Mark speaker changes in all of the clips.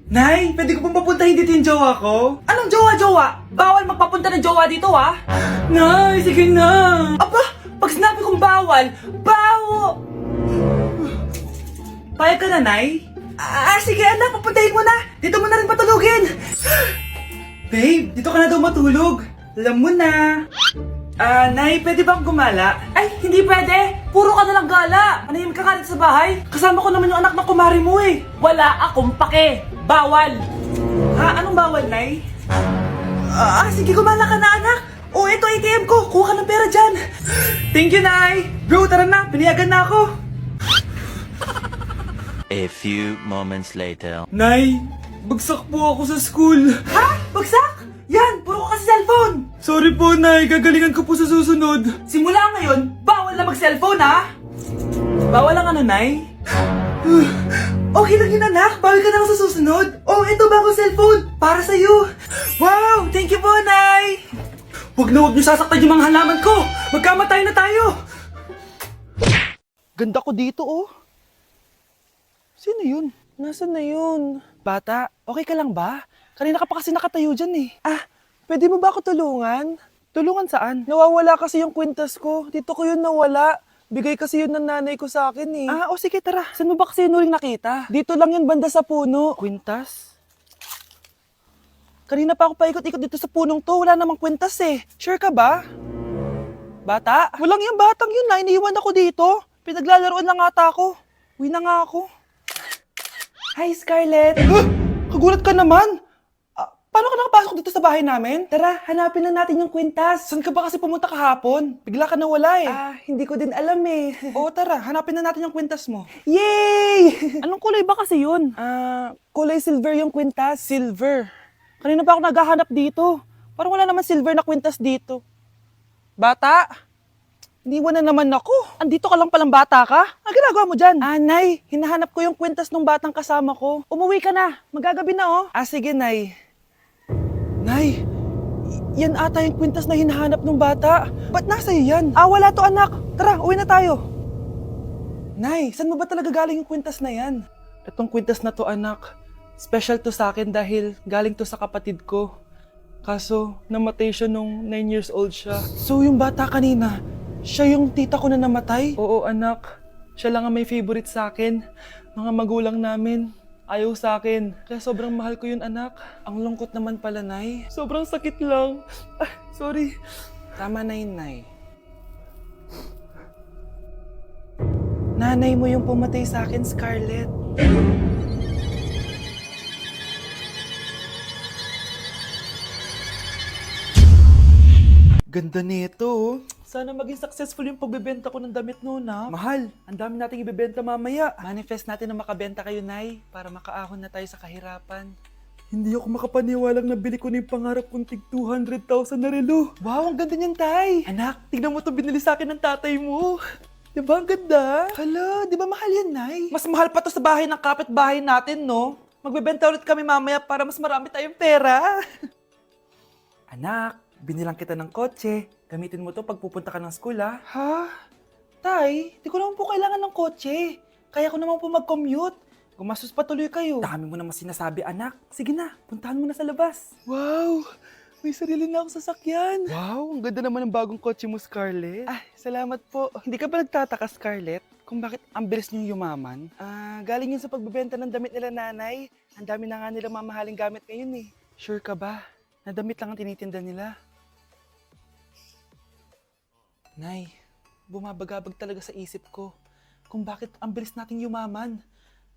Speaker 1: Nay, pwede ko pong papuntahin dito yung jowa ko?
Speaker 2: Anong jowa-jowa? Bawal magpapunta ng jowa dito, ha?
Speaker 1: Nay, sige na!
Speaker 2: Aba, pag sinabi kong bawal,
Speaker 1: Payag ka na, Nay?
Speaker 2: sige anak, papuntahin mo na. Dito mo na rin patulugin.
Speaker 1: Babe, dito ka na daw matulog. Alam mo na. Nay, pwede bang gumala?
Speaker 2: Ay, hindi pwede. Puro ka nalang gala. Manahimik ka dito sa bahay. Kasama ko naman yung anak ng kumari mo eh. Wala akong pake. Bawal.
Speaker 1: Ha? Anong bawal, Nay?
Speaker 2: Sige, gumala ka na anak. Ito ATM ko. Kuha ka ng pera dyan.
Speaker 1: Thank you, Nay! Bro, tara na! Piniyagan na ako!
Speaker 3: A few moments later.
Speaker 1: Nay, bagsak po ako sa school.
Speaker 2: Ha? Bagsak? Yan, puro ka kasi cellphone.
Speaker 1: Sorry po, Nay. Gagalingan ko po sa susunod.
Speaker 2: Simula ngayon, bawal na mag-cellphone ha.
Speaker 1: Bawal lang ano, Nay?
Speaker 2: Okay lang yun anak, bawal ka na lang sa susunod. Ito bagong cellphone, para sa'yo.
Speaker 1: Wow! Thank you po, Nay! Huwag niyo sasaktan yung mga halaman ko! Magkamatay na tayo!
Speaker 4: Ganda ko dito, oh. Sino yun? Nasaan na yun? Bata, okay ka lang ba? Kanina ka pa kasi nakatayo dyan eh. Pwede mo ba ako tulungan? Tulungan saan? Nawawala kasi yung kwintas ko. Dito ko yun nawala. Bigay kasi yun ng nanay ko sa akin eh. Sige tara. Saan mo ba kasi yun uling nakita? Dito lang yun banda sa puno. Kwintas? Kanina pa ako paikot-ikot dito sa punong to. Wala namang kwintas eh. Sure ka ba? Bata? Walang yung batang yun na. Iniiwan ako dito. Pinaglalaroan lang ata ako. Uwi na nga ako.
Speaker 2: Hi Scarlett.
Speaker 4: Kagulat ka naman. Paano ka nakapasok dito sa bahay namin?
Speaker 2: Tara, hanapin lang natin yung kwintas.
Speaker 4: Saan ka ba kasi pumunta kahapon? Bigla ka nawala eh.
Speaker 2: Hindi ko din alam eh.
Speaker 4: Oo, tara. Hanapin na natin yung kwintas mo.
Speaker 2: Yay!
Speaker 4: Anong kulay ba kasi yun?
Speaker 2: Kulay silver yung kwintas.
Speaker 4: Silver. Kanina pa ako naghahanap dito. Parang wala naman silver na kwintas dito. Bata? Iniwan na naman ako. Andito ka lang palang bata ka? Ang ginagawa mo dyan?
Speaker 2: Nay, hinahanap ko yung kwintas ng batang kasama ko.
Speaker 4: Umuwi ka na. Magagabi na oh.
Speaker 2: Sige, Nay.
Speaker 4: Nay, yan ata yung kwintas na hinahanap ng bata. Ba't nasa iyo yan? Wala to anak. Tara, uwi na tayo. Nay, saan mo ba talaga galing yung kwintas na yan? Itong kwintas na to anak, special to sa akin dahil galing to sa kapatid ko. Kaso, namatay siya nung 9 years old siya. So yung bata kanina, siya yung tita ko na namatay? Oo anak, siya lang ang may favorite sa akin. Mga magulang namin, ayaw sa akin. Kaya sobrang mahal ko yun, anak. Ang lungkot naman pala, Nay. Sobrang sakit lang. Sorry.
Speaker 2: Tama na yun, Nay. Nanay mo yung pumatay sa akin, Scarlett.
Speaker 4: Ganda nito, oh. Sana maging successful yung pagbebenta ko ng damit noon, ha? Mahal, ang dami nating ibebenta mamaya.
Speaker 2: Manifest natin na makabenta kayo, Nay, para makaahon na tayo sa kahirapan.
Speaker 4: Hindi ako makapaniwalang nabili ko na yung pangarap kong tig 200,000 na relo. Wow, ang ganda niyan, Tay. Anak, tignan mo itong binili sa akin ng tatay mo. Diba ang ganda? Hala, di ba mahal yan, Nay? Mas mahal pa to sa bahay ng kapitbahay natin, no? Magbebenta ulit kami mamaya para mas marami tayong pera.
Speaker 2: Anak, binilang kita ng kotse. Gamitin mo to pag pupunta ka ng school, ha?
Speaker 4: Ha? Tay, di ko naman po kailangan ng kotse. Kaya ko naman po mag-commute. Gumastos pa tuloy kayo.
Speaker 2: Dami mo naman sinasabi, anak. Sige na, puntahan mo na sa labas.
Speaker 4: Wow! May sarili na akong sasakyan. Wow, ang ganda naman ng bagong kotse mo, Scarlett. Salamat po. Hindi ka ba nagtataka, Scarlett, kung bakit ang bilis niyong yumaman? Galing yun sa pagbebenta ng damit nila nanay. Ang dami na nga nila mamahaling gamit ngayon eh. Sure ka ba? Na damit lang ang tinitinda nila? Nay, bumabagabag talaga sa isip ko kung bakit ang bilis nating yumaman.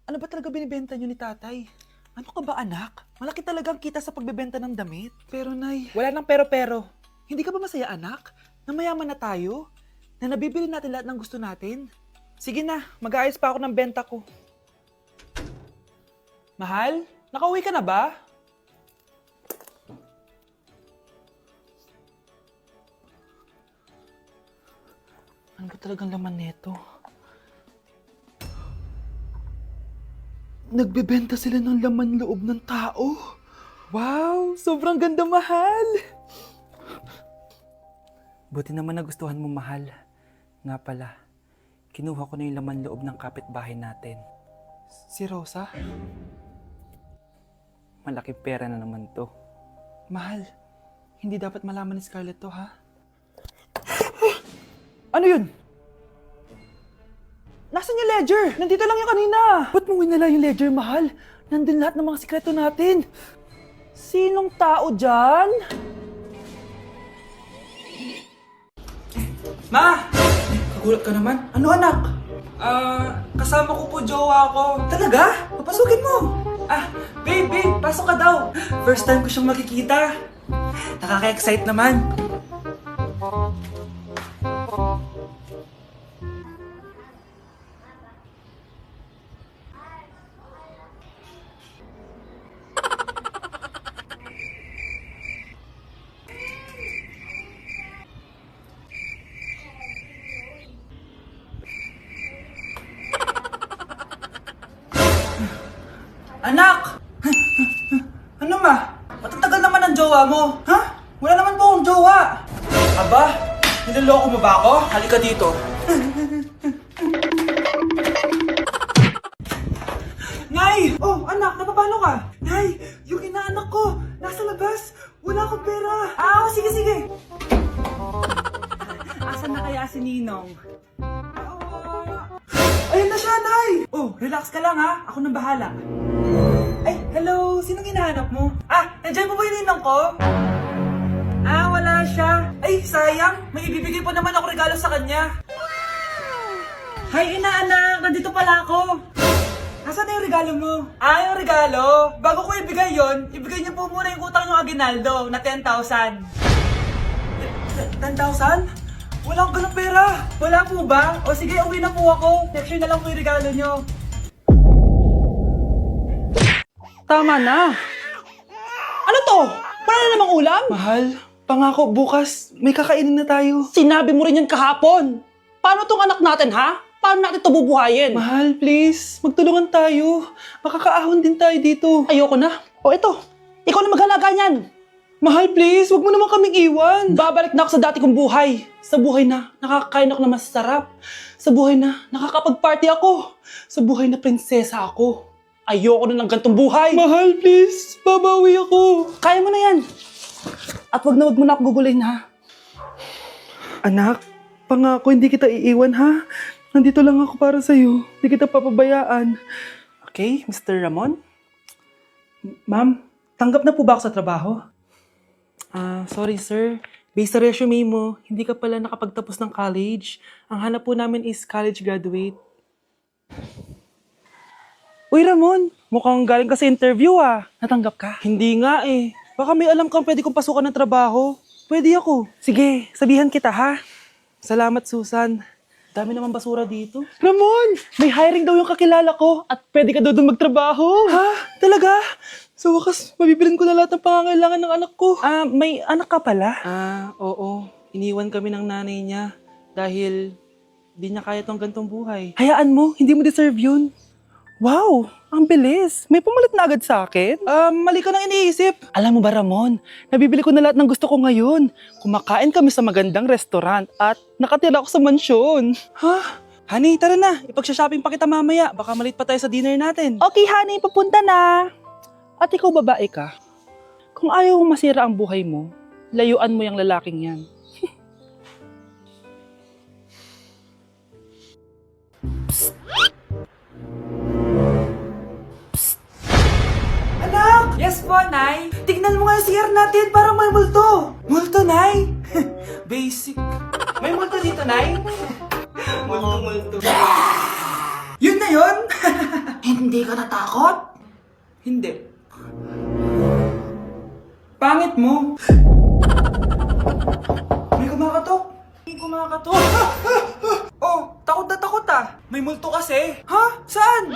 Speaker 4: Ano ba talaga binibenta niyo ni tatay? Ano ka ba anak? Malaki talaga ang kita sa pagbebenta ng damit. Pero Nay, wala nang pero-pero. Hindi ka ba masaya anak? Na mayaman na tayo? Na nabibili natin lahat ng gusto natin? Sige na, mag-aayos pa ako ng benta ko. Mahal, nakauwi ka na ba? Ano ba talagang laman nito? Nagbebenta sila ng laman loob ng tao. Wow! Sobrang ganda, mahal!
Speaker 2: Buti naman nagustuhan mo, mahal. Nga pala, kinuha ko na yung laman loob ng kapitbahay natin.
Speaker 4: Si Rosa? Malaki pera na naman to. Mahal, hindi dapat malaman ni Scarlett to, ha? Ano yun? Nasaan yung ledger? Nandito lang yung kanina. Ba't mo winala yung ledger, mahal? Nandun lahat ng mga sikreto natin. Sinong tao dyan?
Speaker 1: Ma! Kagulat ka naman. Ano anak? Kasama ko po jowa ko. Talaga? Papasukin mo. Babe, pasok ka daw. First time ko siyang makikita. Nakaka-excite naman. Anak! Ano ma? Matatagal naman ang jowa mo. Ha? Wala naman po akong jowa. Aba, niloloko mo ba ako? Halika dito. Nay! Oh, anak, napapalo ka? Nay, yung inaanak ko, nasa labas. Wala akong pera. Sige.
Speaker 2: Asan na kaya si Ninong?
Speaker 1: Ayun na siya, Nay! Oh, relax ka lang ha. Ako nang bahala. Ay, hello! Sinong hinahanap mo? Nandiyan mo ba yung ninang ko? Wala siya. Ay, sayang. May ibibigay pa naman ako regalo sa kanya.
Speaker 2: Hay, inaanak! Nandito pala ako!
Speaker 1: Asan na yung regalo mo? Yung regalo? Bago ko ibigay yon, ibigay niyo po muna yung utang ng Aguinaldo na 10,000. 10,000? Wala akong ganong pera. Wala po ba? O sige, uwi na po ako. Next year na lang po yung regalo niyo.
Speaker 4: Tama na.
Speaker 2: Ano to? Wala na namang ulam?
Speaker 4: Mahal, pangako bukas may kakainin na tayo.
Speaker 2: Sinabi mo rin yan kahapon. Paano tong anak natin, ha? Paano natin ito bubuhayin?
Speaker 4: Mahal, please, magtulungan tayo. Makakaahon din tayo dito.
Speaker 2: Ayoko na. O ito, ikaw na maghalaga niyan.
Speaker 4: Mahal, please, wag mo naman kaming iwan.
Speaker 2: Babalik na ako sa dati kong buhay. Sa buhay na nakakakain ako na masarap. Sa buhay na nakakapag-party ako. Sa buhay na prinsesa ako. Ayoko na ng gantong buhay.
Speaker 4: Mahal, please, babawi ako.
Speaker 2: Kaya mo na yan. At wag mo na ako gugulin, ha?
Speaker 4: Anak, pangako hindi kita iiwan, ha? Nandito lang ako para sa'yo. Hindi kita papabayaan.
Speaker 2: Okay, Mr. Ramon?
Speaker 4: Ma'am, tanggap na po ba ako sa trabaho? Sorry sir. Based sa resume mo, hindi ka pala nakapagtapos ng college. Ang hanap po namin is college graduate. Uy Ramon, mukhang galing ka sa interview Natanggap ka? Hindi nga eh. Baka may alam kang pwede kong pasukan ng trabaho. Pwede ako. Sige, sabihan kita ha. Salamat Susan. Dami naman basura dito. Ramon, may hiring daw yung kakilala ko at pwede ka daw doon magtrabaho. Ha? Talaga? Sa wakas, mabibilin ko na lahat ng pangangailangan ng anak ko. May anak ka pala? Oo. Iniwan kami ng nanay niya dahil di niya kaya tong gantong buhay. Hayaan mo, hindi mo deserve yun. Wow, ang bilis. May pumalit na agad sa akin? Mali ka nang iniisip. Alam mo ba Ramon, nabibili ko na lahat ng gusto ko ngayon. Kumakain kami sa magandang restaurant at nakatira ako sa mansyon. Ha? Honey, tara na. Ipag-shopping pa kita mamaya. Baka malit pa tayo sa dinner natin. Okay, honey. Papunta na. At ikaw babae ka. Kung ayaw mong masira ang buhay mo, layuan mo yung lalaking yan.
Speaker 1: Anak! Yes po, Nay. Tignan mo nga yung CR natin. Parang may multo. Multo, Nay? Basic. May multo dito, Nay? Multo. Yun na yun? Hindi ka natakot? Hindi. Pangit mo. May kumakatok. Oh, takot na takot May multo kasi. Ha? Saan?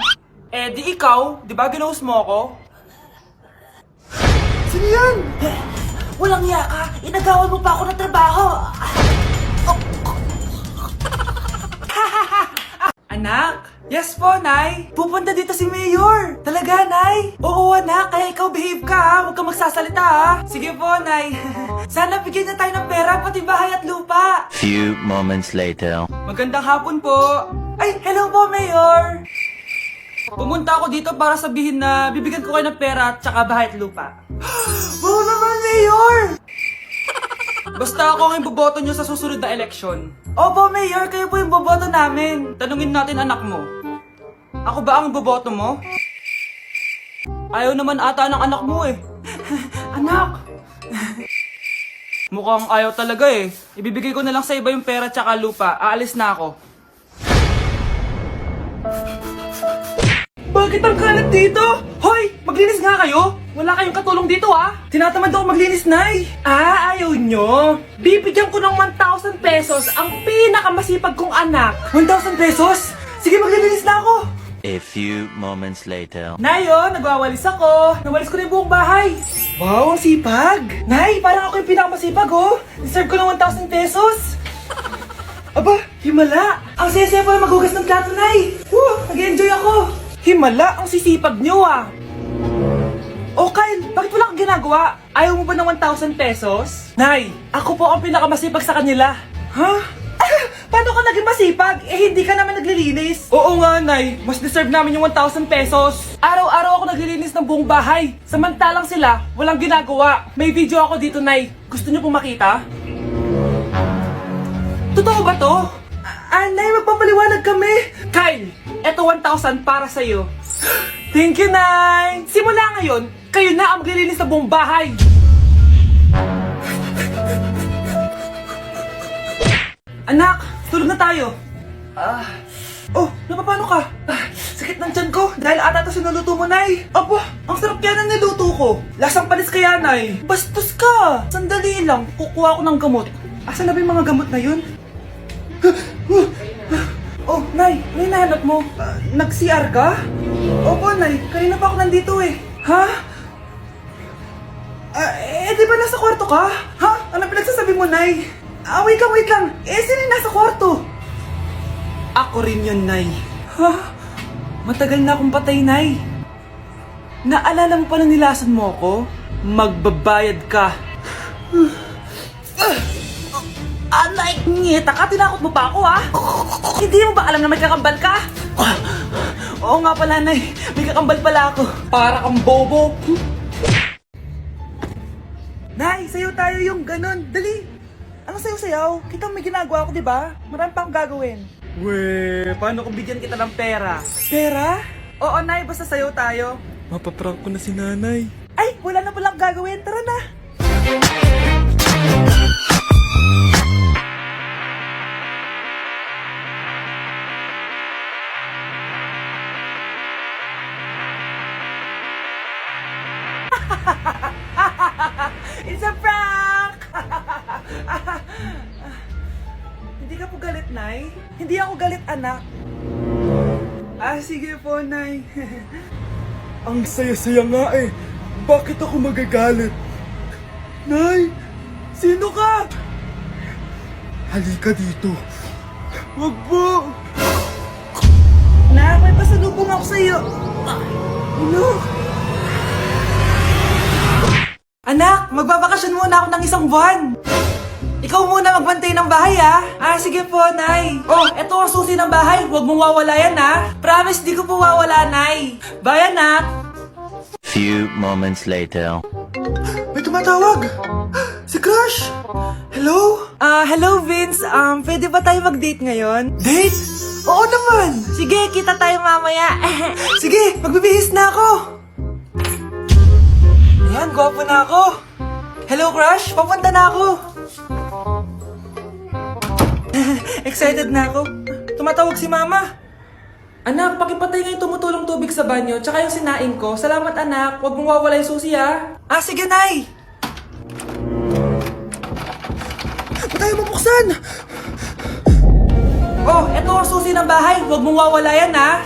Speaker 1: Di ikaw. Di ba ginose mo ako? Sino yan?
Speaker 2: Walang iya ka! Inagawan mo pa ako ng trabaho!
Speaker 1: Anak? Yes po, Nay. Pupunta dito si Mayor. Talaga, Nay? Oo, anak. Kaya ikaw behave ka, ha? Huwag kang magsasalita, ha? Sige po, Nay. Sana bigyan niya tayo ng pera, pati bahay at lupa.
Speaker 3: Few moments later.
Speaker 1: Magandang hapon po. Ay, hello po, Mayor. Pumunta ako dito para sabihin na bibigyan ko kayo ng pera at tsaka bahay at lupa. Wow naman, Mayor! Basta ako ang iboboto nyo sa susunod na eleksyon. Opo, Mayor, kayo po yung boboto namin. Tanungin natin anak mo. Ako ba ang boboto mo? Ayaw naman ata ng anak mo eh. Anak! Mukhang ayaw talaga eh. Ibibigay ko na lang sa iba yung pera tsaka lupa. Aalis na ako. Bakit ang kalat dito? Hoy! Maglinis nga kayo! Wala kayong katulong dito ah! Tinatamad ako maglinis, Nay! Ayaw nyo! Bibigyan ko ng 1,000 pesos ang pinakamasipag kong anak! 1,000 pesos? Sige, maglilinis na ako!
Speaker 3: A few moments later.
Speaker 1: Nay, oh, nagwawalis ako. Nawalis ko na yung buong bahay. Wow, ang sipag. Nay, parang ako yung pinakamasipag, oh. Deserve ko ng 1,000 pesos. Aba, himala. Ang saya-saya pala maghugas ng plato, Nay. Woo, nag-enjoy ako. Himala, ang sisipag nyo, ah. Oh, Kyle, bakit wala kang ginagawa? Ayaw mo ba ng 1,000 pesos? Nay, ako po ang pinakamasipag sa kanila. Ha? Paano ka naging masipag? Eh, hindi ka naman naglilinis. Oo nga, Nay. Mas deserve namin yung 1,000 pesos. Araw-araw ako naglilinis ng buong bahay. Samantalang sila, walang ginagawa. May video ako dito, Nay. Gusto niyo pong makita? Totoo ba to? Nay, magpapaliwanag kami. Kyle, eto 1,000 para sa'yo. Thank you, Nay. Simula ngayon, kayo na ang maglilinis ng buong bahay. Anak, tulog na tayo. Oh, napapano ka? Sakit ng tiyan ko dahil ata ito sinuluto mo, Nay. Aba, ang sarap kaya ng niluto ko. Lasang panis kaya, Nay. Bastos ka. Sandali lang, kukuha ko ng gamot. Asan na ba yung mga gamot na yun? Oh, Nay, ano yung nahanap mo? Nag-CR ka? Opo, Nay. Kanina pa ako nandito eh. Ha? Di ba nasa kwarto ka? Ha? Ano pinagsasabi mo, Nay? Wait lang. Sino yung nasa kwarto? Ako rin yun, Nay. Ha? Matagal na akong patay, Nay. Naalala mo pa na nilasan mo ako? Magbabayad ka. Nay, ngita ka, tinakot mo pa ako, ha? Hindi mo ba alam na may kakambal ka? Oo nga pala, Nay. May kakambal pala ako. Para kang bobo. Nay, sayo tayo yung ganon. Dali. Ano sayo-sayaw? Kita may ginagawa ko, di ba? Marami pa akong gagawin. Weh, paano kung bigyan kita ng pera? Pera? Oo, Nay, basta sayo tayo.
Speaker 4: Mapaprank ko na si nanay.
Speaker 1: Ay, wala na palang gagawin. Tara na. It's a prank! Hindi ka po galit, Nay? Hindi ako galit, anak. Sige po, Nay.
Speaker 4: Ang saya-saya nga eh. Bakit ako magagalit? Nay, sino ka? Halika dito. Wag po.
Speaker 1: Nak, may pasalubong ako sa'yo. Ano? Anak, magbabakasyon muna ako ng 1 buwan. Ikaw muna magbantay ng bahay, ha? Sige po, Nay. Oh, eto ang susi ng bahay. Huwag mong wawala yan, ha? Promise, di ko po wawala, Nay. Bye, anak.
Speaker 3: Few moments later.
Speaker 1: May tumatawag. Si Crush. Hello? Hello, Vince. Pwede ba tayo mag-date ngayon? Date? Oo naman. Sige, kita tayo mamaya. Sige, magbibihis na ako. Ayan, gwapo na ako. Hello, Crush. Papunta na ako. Excited na ako. Tumatawag si Mama. Anak, pakipatay nga yung tumutulong tubig sa banyo, tsaka yung sinaing ko. Salamat, anak. Huwag mong wawala yung susi, ha? Sige, Nay. Ba't tayo mabuksan? Oh, eto ang susi ng bahay. Huwag mong wawala yan, ha?